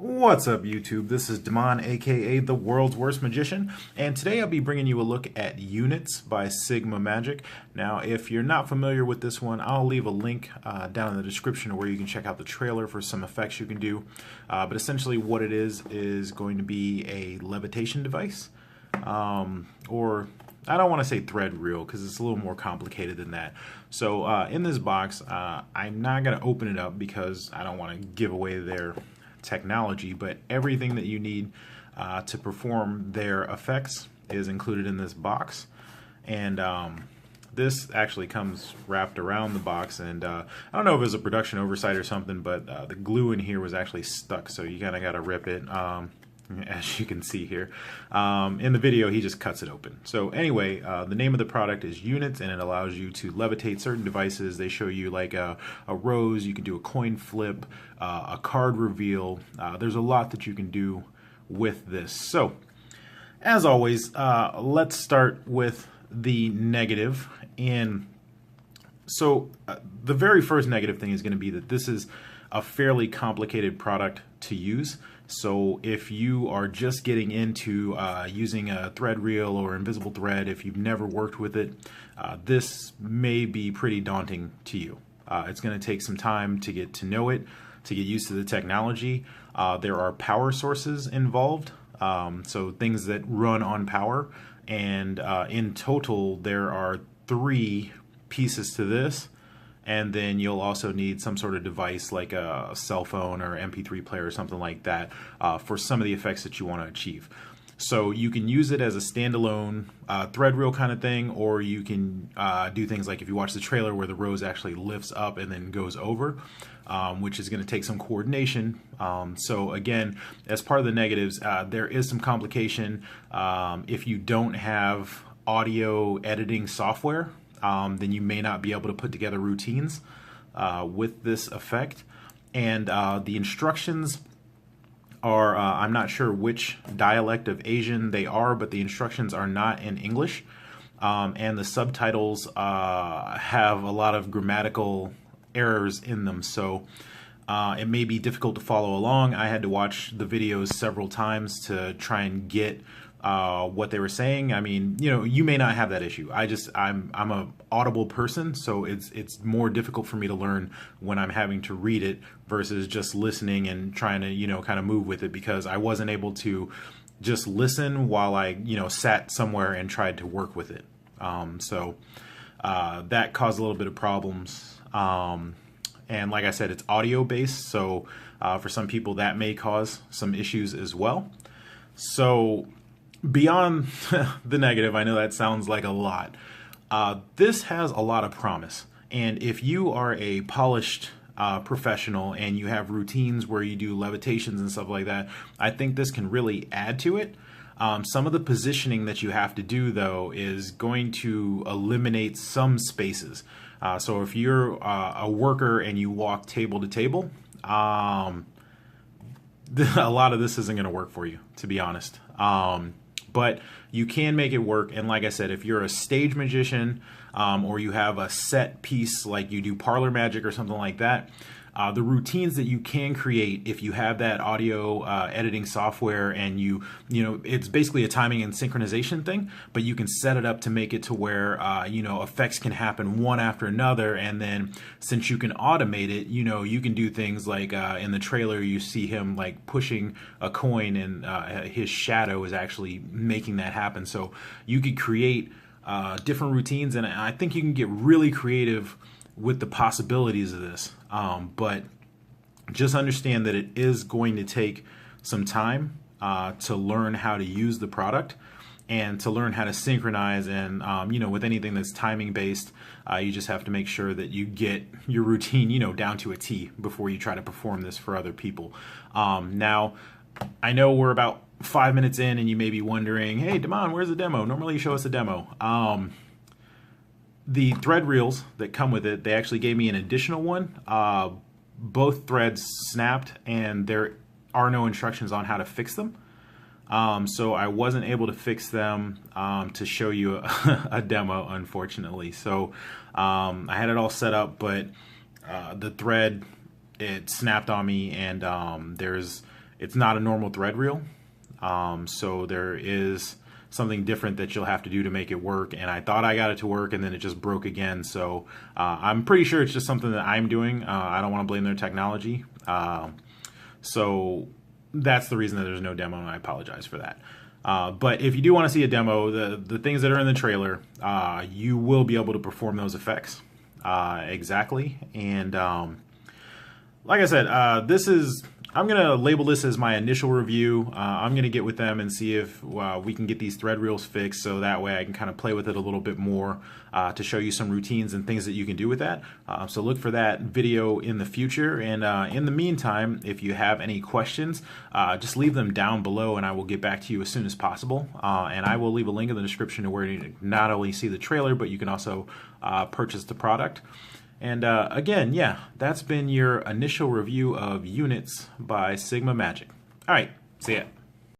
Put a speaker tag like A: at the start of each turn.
A: What's up, YouTube? This is Damon, aka the world's worst magician, and today I'll be bringing you a look at Units by Cigma Magic. Now, if you're not familiar with this one, I'll leave a link down in the description where you can check out the trailer for some effects you can do. But essentially what it is going to be a levitation device, or I don't want to say thread reel because it's a little more complicated than that. So in this box, I'm not going to open it up because I don't want to give away their technology, but everything that you need to perform their effects is included in this box. And this actually comes wrapped around the box, and I don't know if it was a production oversight or something, but the glue in here was actually stuck, so you kind of got to rip it. As you can see here in the video, he just cuts it open. So anyway, the name of the product is Units, and it allows you to levitate certain devices. They show you like a rose, you can do a coin flip, a card reveal. There's a lot that you can do with this. So as always, let's start with the negative. And so the very first negative thing is going to be that this is a fairly complicated product to use. So if you are just getting into using a thread reel or invisible thread, if you've never worked with it, this may be pretty daunting to you. It's going to take some time to get to know it, to get used to the technology. There are power sources involved, so things that run on power, and in total there are 3 pieces to this. And then you'll also need some sort of device like a cell phone or MP3 player or something like that for some of the effects that you want to achieve. So you can use it as a standalone thread reel kind of thing, or you can do things like if you watch the trailer where the rose actually lifts up and then goes over, which is going to take some coordination. So again, as part of the negatives, there is some complication. If you don't have audio editing software, then you may not be able to put together routines with this effect. And the instructions are, I'm not sure which dialect of Asian they are, but the instructions are not in English. And the subtitles have a lot of grammatical errors in them. So it may be difficult to follow along. I had to watch the videos several times to try and get what they were saying. I mean, you know, you may not have that issue. I'm a audible person, so it's more difficult for me to learn when I'm having to read it versus just listening and trying to, you know, kind of move with it, because I wasn't able to just listen while I, you know, sat somewhere and tried to work with it. So that caused a little bit of problems. And like I said, it's audio based, so for some people that may cause some issues as well. So beyond the negative, I know that sounds like a lot. This has a lot of promise. And if you are a polished professional and you have routines where you do levitations and stuff like that, I think this can really add to it. Some of the positioning that you have to do, though, is going to eliminate some spaces. So if you're a worker and you walk table to table, a lot of this isn't going to work for you, to be honest. But you can make it work. And like I said, if you're a stage magician or you have a set piece like you do parlor magic or something like that, the routines that you can create if you have that audio editing software, and you know, it's basically a timing and synchronization thing, but you can set it up to make it to where, you know, effects can happen one after another. And then since you can automate it, you know, you can do things like in the trailer, you see him like pushing a coin, and his shadow is actually making that happen. So you could create different routines, and I think you can get really creative with the possibilities of this. But just understand that it is going to take some time to learn how to use the product and to learn how to synchronize. And you know, with anything that's timing based, you just have to make sure that you get your routine, you know, down to a T before you try to perform this for other people. Now, I know we're about 5 minutes in, and you may be wondering, hey, Damon, where's the demo? Normally you show us a demo. The thread reels that come with it, they actually gave me an additional one. Both threads snapped, and there are no instructions on how to fix them. So I wasn't able to fix them to show you a demo, unfortunately. So I had it all set up, but the thread, it snapped on me, and it's not a normal thread reel. So there is something different that you'll have to do to make it work, and I thought I got it to work and then it just broke again. So I'm pretty sure it's just something that I'm doing. I don't want to blame their technology. So that's the reason that there's no demo, and I apologize for that. But if you do want to see a demo, the things that are in the trailer, you will be able to perform those effects exactly. And like I said, I'm going to label this as my initial review. I'm going to get with them and see if we can get these thread reels fixed, so that way I can kind of play with it a little bit more to show you some routines and things that you can do with that. So look for that video in the future. And in the meantime, if you have any questions, just leave them down below and I will get back to you as soon as possible. And I will leave a link in the description to where you not only see the trailer, but you can also purchase the product. And again, yeah, that's been your initial review of Units by Cigma Magic. All right, see ya.